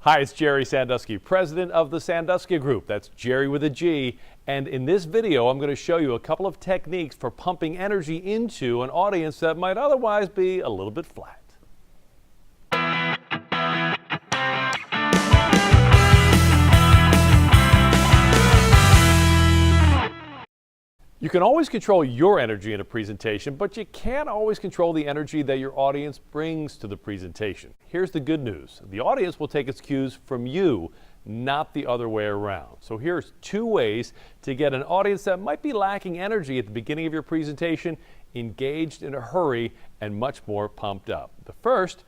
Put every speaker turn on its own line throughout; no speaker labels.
Hi, it's Jerry Sandusky, president of the Sandusky Group. That's Jerry with a G. And in this video, I'm going to show you a couple of techniques for pumping energy into an audience that might otherwise be a little bit flat. You can always control your energy in a presentation, but you can't always control the energy that your audience brings to the presentation. Here's the good news. The audience will take its cues from you, not the other way around. So here's two ways to get an audience that might be lacking energy at the beginning of your presentation engaged in a hurry and much more pumped up. The first,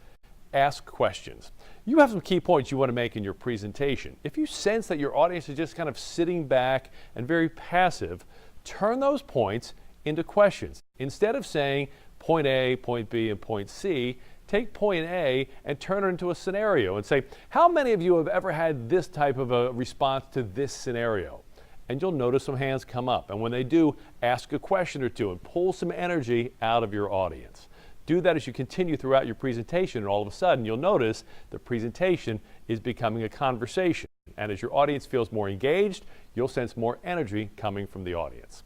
ask questions. You have some key points you want to make in your presentation. If you sense that your audience is just kind of sitting back and very passive, turn those points into questions. Instead of saying point A, point B, and point C, take point A and turn it into a scenario and say, how many of you have ever had this type of a response to this scenario? And you'll notice some hands come up. And when they do, ask a question or two and pull some energy out of your audience. Do that as you continue throughout your presentation, and all of a sudden you'll notice the presentation is becoming a conversation. And as your audience feels more engaged, you'll sense more energy coming from the audience.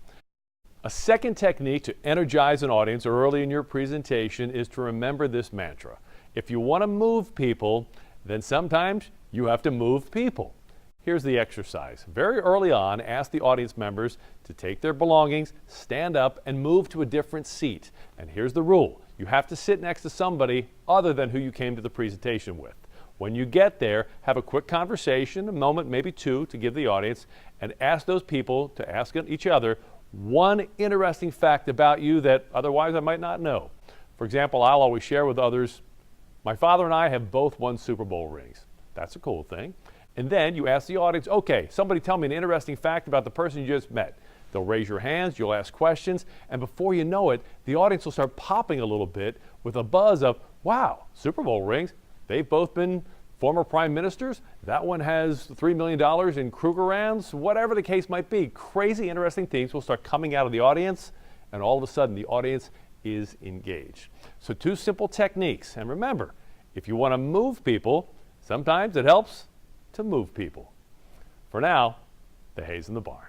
A second technique to energize an audience early in your presentation is to remember this mantra. If you want to move people, then sometimes you have to move people. Here's the exercise. Very early on, ask the audience members to take their belongings, stand up, and move to a different seat. And here's the rule. You have to sit next to somebody other than who you came to the presentation with. When you get there, have a quick conversation, a moment, maybe two, to give the audience, and ask those people to ask each other one interesting fact about you that otherwise I might not know. For example, I'll always share with others, my father and I have both won Super Bowl rings. That's a cool thing. And then you ask the audience, okay, somebody tell me an interesting fact about the person you just met. They'll raise your hands, you'll ask questions, and before you know it, the audience will start popping a little bit with a buzz of, wow, Super Bowl rings. They've both been former prime ministers. That one has $3 million in Krugerrands. Whatever the case might be, crazy interesting things will start coming out of the audience, and all of a sudden the audience is engaged. So two simple techniques. And remember, if you want to move people, sometimes it helps to move people. For now, the hay's in the barn.